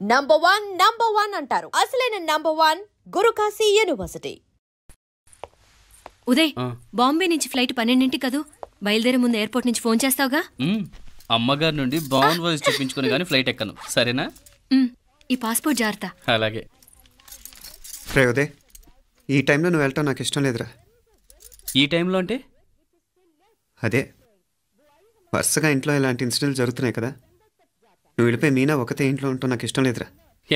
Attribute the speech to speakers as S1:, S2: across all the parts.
S1: Number one అంటారు. అసలైన number 1 Guru Kashi university.
S2: Uday, Bombay నుంచి ఫ్లైట్ 12 కదూ. బయలుదేరే ముందు ఎయిర్పోర్ట్ నుంచి ఫోన్ చేస్తావుగా?
S3: అమ్మగారి నుండి బాండ్ వాయిస్ చూపించుకుని కానీ ఫ్లైట్ ఎక్కను, సరేనా?
S2: ఈ పాస్పోర్ట్ జాగ్రత్త.
S3: అలాగే.
S4: రే ఉదయ్, ఈ టైంలో నువ్వు వెళ్ళటం నాకు ఇష్టం లేదురా.
S3: ఈ టైంలో అంటే?
S4: అదే వరుసగా ఇంట్లో ఇలాంటి ఇన్సిడెంట్లు జరుగుతున్నాయి కదా, నువ్వు వెళ్ళిపోయి మీనా ఒకతే ఇంట్లో ఉంటావు నాకు ఇష్టం లేదురా.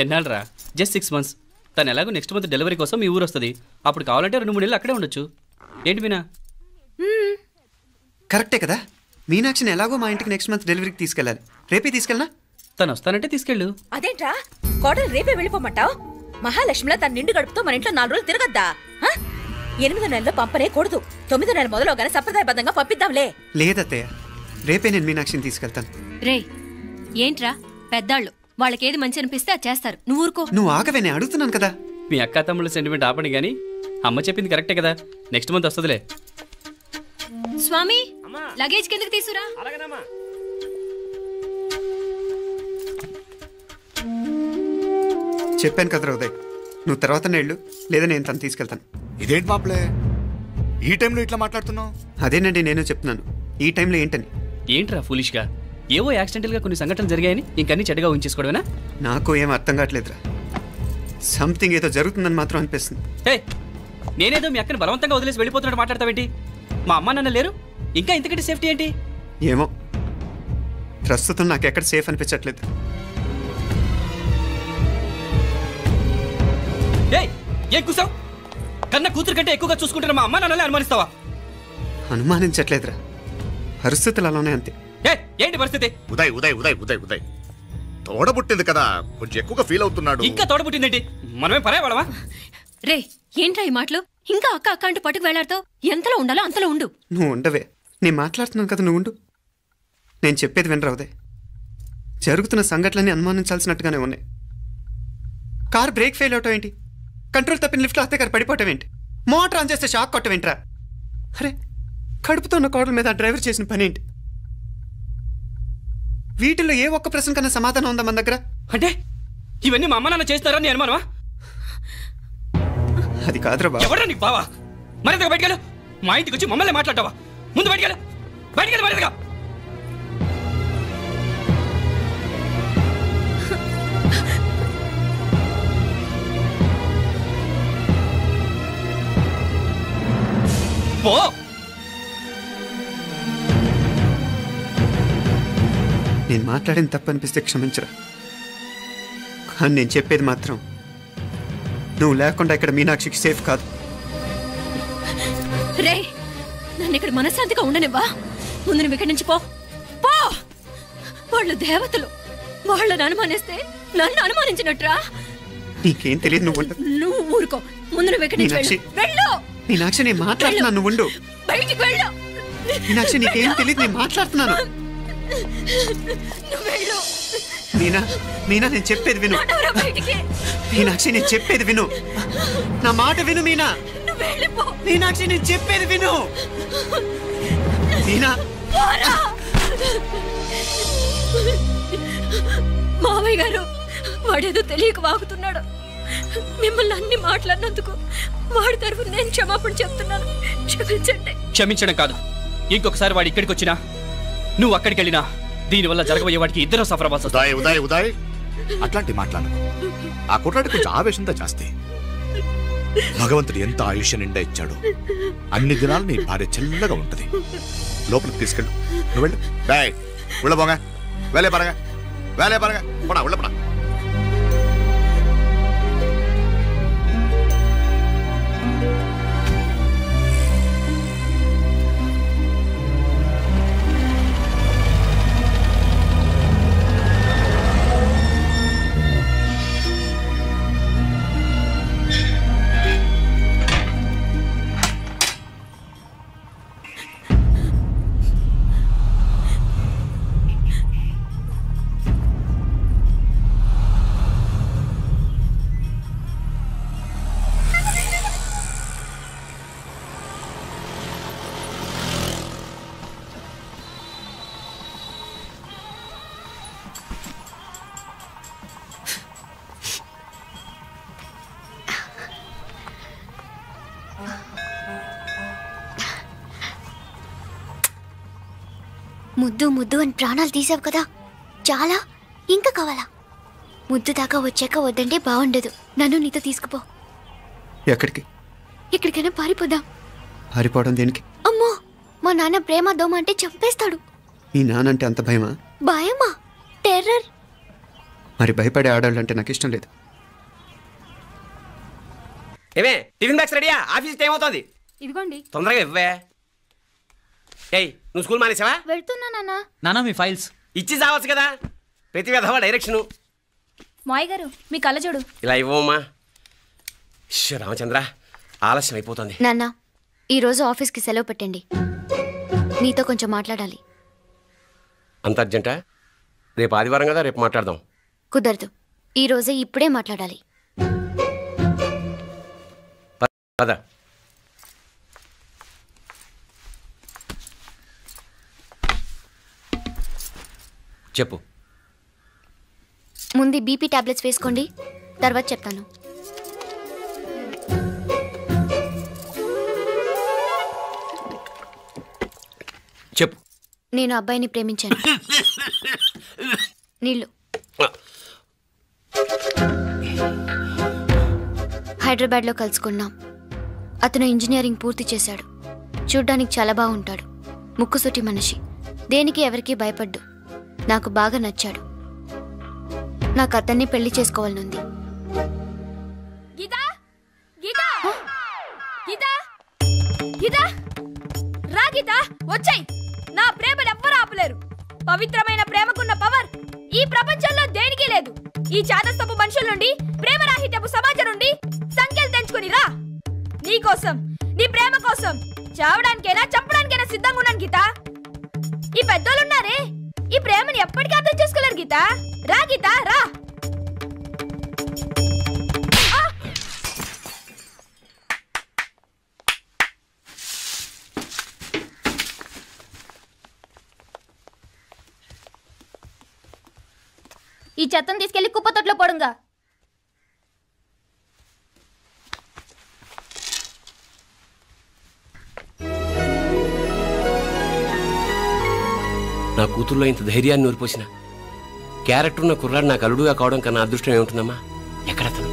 S3: ఎన్నాళ్ళరా? Just 6 months. తను ఎలాగో నెక్స్ట్ మంత్ డెలివరీ కోసం మీ ఊరు వస్తుంది. అప్పుడు కావాలంటే 2-3 నెలలు అక్కడే ఉండొచ్చు. ఏంటి మీనా?
S4: కరెక్టే కదా, మీనాక్షిని ఎలాగో మా ఇంటికి నెక్స్ట్ మంత్ డెలివరీకి తీసుకెళ్ళాలి. రేపే తీసుకెళ్ళనా?
S3: తను వస్తానంటే తీసుకెళ్ళు.
S1: అదేంట్రా కోడలు రేపే వెళ్ళిపోమంటావు? మహాలక్ష్మిలా తన నిండు గడుపుతో మన ఇంట్లో 4 రోజులు తిరగద్దా? 8వ నెలలో పంపనే కూడదు. 9వ నెల మొదలుగానే సంప్రదాయబద్ధంగా పంపిద్దాంలే.
S4: లేదత్తయ్య, రేపే నేను మీనాక్షిని తీసుకెళ్తాను.
S2: రే ఏంట్రా పెద్దాళ్ళు, వాళ్ళకేది మంచి అనిపిస్తే అది చేస్తారు. నువ్వు ఊరుకో.
S4: నువ్వు ఆగవే, నేను అడుగుతున్నాను కదా.
S3: మీ అక్క తమ్ముళ్ళ సెంటిమెంట్ ఆపండి కానీ అమ్మ చెప్పింది కరెక్టే కదా, నెక్స్ట్ మంత్ వస్తుందిలే.
S2: స్వామి, లగేజ్ కిందకి తీసురా.
S4: చెప్పాను కదరా ఉదయ్, నువ్వు తర్వాత నేళ్ళు లేదా నేను తను తీసుకెళ్తాను.
S5: ఇదేంటి మాప్లే, ఈ టైంలో ఇట్లా మాట్లాడుతున్నావు?
S4: అదేనండి నేను చెప్తున్నాను, ఈ టైంలో ఏంటని.
S3: ఏంట్రా ఫులిష్గా? ఏవో యాక్సిడెంటల్గా కొన్ని సంఘటనలు జరిగాయని ఇంకన్నీ చెడ్డగా ఉంచేసుకోవడమేనా?
S4: నాకు ఏం అర్థం కావట్లేదురా, సంథింగ్ ఏదో జరుగుతుందని మాత్రం అనిపిస్తుంది.
S3: హే, నేనేదో మీ అక్కని బలవంతంగా వదిలేసి వెళ్ళిపోతున్నట్టు మాట్లాడతావేంటి? మా అమ్మ నాన్న లేరు, ఇంకా ఇంతకంటే సేఫ్టీ ఏంటి?
S4: ఏమో, ప్రస్తుతం నాకు ఎక్కడ సేఫ్ అనిపించట్లేదు.
S3: ఏం కూసావు? కన్న కూతురు కంటే ఎక్కువగా చూసుకుంటున్న మా అమ్మ నాన్నలే అనుమానిస్తావా?
S4: అనుమానించట్లేదురా, పరిస్థితులు అలానే అంతే.
S3: ఏంటి పరిస్థితి?
S5: ఉదయ్ ఉదయ్ ఉదయ్ ఉదయ్ ఉదయ్ తోడబుట్టింది కదా, కొంచెం ఎక్కువగా ఫీల్ అవుతున్నాడు.
S3: ఇంకా తోడబుట్టిందేంటి? మనమే పరాయవాడవా?
S2: రే ఏంట్రా ఈ మాటలు? ఇంకా అక్క అక్క అంటూ పట్టుకు వెళ్లాడుతావు. ఎంతలో ఉండాలో అంతలో ఉండు.
S4: నువ్వు ఉండవే, నేను మాట్లాడుతున్నాను కదా, నువ్వు ఉండు. నేను చెప్పేది వినరా ఉదయ్, జరుగుతున్న సంఘటనలన్నీ అనుమానించాల్సినట్టుగానే ఉన్నాయి. కార్ బ్రేక్ ఫెయిల్ అవటం ఏంటి, కంట్రోల్ తప్పిన లిఫ్ట్లో అత్తే గారు పడిపోవటం ఏంటి, మోటార్ ఆన్ చేస్తే షాక్ కొట్టం ఏంట్రా? అరే, కడుపుతో ఉన్న కోడల మీద ఆ డ్రైవర్ చేసిన పని ఏంటి? వీటిల్లో ఏ ఒక్క ప్రశ్న కన్నా సమాధానం ఉందా మన దగ్గర?
S3: అంటే ఇవన్నీ మా అమ్మ నాన్న చేస్తారని నేను అనుమానమా?
S4: అది కాదురా బాబు.
S3: ఎవరా నీకు బావా? మరింతగా బయటకెళ్ళు. మా ఇంటికి వచ్చి మమ్మల్ని మాట్లాడతావా? ముందు బయటకెళ్ళు, బయటకెళ్ళు మరింతగా. పో.
S4: నేను మాట్లాడింది తప్పు అనిపిస్తే క్షమించరా, కానీ నేను చెప్పేది మాత్రం నువ్వు లేకుండా ఇక్కడ మీనాక్షికి సేఫ్ కాదు.
S2: రే, నన్ను ఇక్కడ మనశ్శాంతిగా ఉండనివ్వా. ముందు నువ్వు ఇక్కడి నుంచి పో. పో. వాళ్ళు దేవతలు, వాళ్ళని అనుమానిస్తే నన్ను అనుమానించినట్రా.
S4: నీకేం తెలియదు,
S2: నువ్వు ఊరుకో. ముందు నువ్వు ఇక్కడి నుంచి వెళ్ళు.
S4: మీనాక్షి, నేను మాట్లాడుతున్నాను, నువ్వు ఉండు.
S2: బయటికి వెళ్ళు.
S4: మీనాక్షి, నీకేం తెలియదు, నేను మాట్లాడుతున్నాను. మీనా, మీనా, నేను చెప్పేది విను. మీనాక్షి, నేను చెప్పేది విను, నా మాట విను. మీనా, మీనాక్షి, నేను చెప్పేది విను. మీనా.
S2: మావయ్య గారు, వాడేదో తెలియక వాగుతున్నాడు. మిమ్మల్ని అన్ని మాట్లాడినందుకు వాడి తరఫున నేను క్షమాపణ చెప్తున్నాను. క్షమించండి.
S3: క్షమించడం కాదు, ఇంకొకసారి వాడు ఇక్కడికి వచ్చినా నువ్వు అక్కడికి వెళ్ళినా దీనివల్ల జరగబోయే వాడికి ఇద్దరు సఫర్ అవ్వాల్సి వస్తుంది.
S5: ఉదయ్ ఉదయ్ అట్లాంటి మాట్లాడు. ఆ కుట్రాడి కొంచెం ఆవేశంతో జాస్తి. భగవంతుడు ఎంత ఆయుష్య నిండా ఇచ్చాడు, అన్ని దినాలు నీ భార్య చల్లగా ఉంటది. లోపలికి తీసుకెళ్ళు, నువ్వు వెళ్ళు. బాయ్ ఉళ్ళ పోగా, వేలే పరగా, వేలే పరగా, పడా ఉళ్ళ పడా.
S6: ముద్దు ముద్దు అని ప్రాణాలు తీసావు కదా, చాలా ఇంకా కావాలా? ముద్దు దాకా వచ్చాక వద్దంటే బాగుండదు. నన్ను నీతో తీసుకుపో.
S4: ఎక్కడికి?
S6: ఎక్కడికైనా పారిపోదాం.
S4: పారిపోవడం దేనికి?
S6: అమ్మో, మా నాన్న ప్రేమ దోమ అంటే చంపేస్తాడు.
S4: ఈ నానంటే అంత భయమా?
S6: భయమా? టెర్రర్.
S4: మరి భయపడే ఆడవాళ్ళు అంటే నాకు ఇష్టం లేదు.
S7: ఏమే టిఫిన్ బ్యాగ్స్ రెడీయా? ఆఫీస్ టైం అవుతుంది.
S2: ఇదిగోండి.
S7: తొందరగా ఇవ్వే. ఏయ్ నువ్వు స్కూల్ మానేసావా?
S6: వెళ్తున్నా నాన్న.
S3: నానా మీ ఫైల్స్
S7: ఇచ్చి చావచ్చు కదా. ప్రతి విధవా డైరెక్షను.
S2: మాయ్ గారు మీ కళ్ళజోడు.
S7: ఇలా ఇవ్వమ్మా. రామచంద్ర ఆలస్యం అయిపోతుంది.
S6: నాన్న, ఈరోజు ఆఫీస్కి సెలవు పెట్టండి. నీతో కొంచెం మాట్లాడాలి.
S7: అంత అర్జెంటా? రేపు ఆదివారం కదా, రేపు మాట్లాడదాం.
S6: కుదరదు, ఈరోజే ఇప్పుడే మాట్లాడాలి.
S7: పద. చెప్పు.
S6: ముందు బీపీ టాబ్లెట్స్ వేసుకోండి, తర్వాత చెప్తాను.
S7: చెప్పు.
S6: నేను అబ్బాయిని ప్రేమించాను. నీళ్ళు. హైదరాబాద్లో కలుసుకున్నాం. అతను ఇంజనీరింగ్ పూర్తి చేశాడు. చూడ్డానికి చాలా బాగుంటాడు. ముక్కుసూటి మనిషి. దేనికి ఎవరికీ భయపడ్డు. నాకు బాగా నచ్చాడు. నాకు అతన్ని పెళ్లి చేసుకోవాలనుంది.
S2: గీతా, గీతా, గీతా, గీతా, రా గీతా, వచ్చాయి. నా ప్రేమను ఎవ్వరూ ఆపలేరు. పవిత్రమైన ప్రేమకున్న పవర్ ఈ ప్రపంచంలో దేనికి లేదు. ఈ చాదస్తపు మనుషుల నుండి, ప్రేమరాహిత్యపు సమాజం నుండి సంఖ్యలు తెంచుకుని రా. నీ కోసం, నీ ప్రేమ కోసం చావడానికైనా చంపడానికైనా సిద్ధంగా ఉన్నాను గీతా. ఈ పెద్దోళ్ళున్నారే, ఈ ప్రేమని ఎప్పటికీ అర్థం చేసుకోలేరు గీతా. రా గీతా, రా. ఈ చెత్తను తీసుకెళ్లి కుప్పతొట్లో పడుంగా.
S7: నా కూతుర్లో ఇంత ధైర్యాన్ని నూరిపోసిన క్యారెక్టర్ ఉన్న కుర్రాడు నాకు అల్లుడుగా కావడం కన్నా అదృష్టం ఏముంటుందమ్మా? ఎక్కడతను?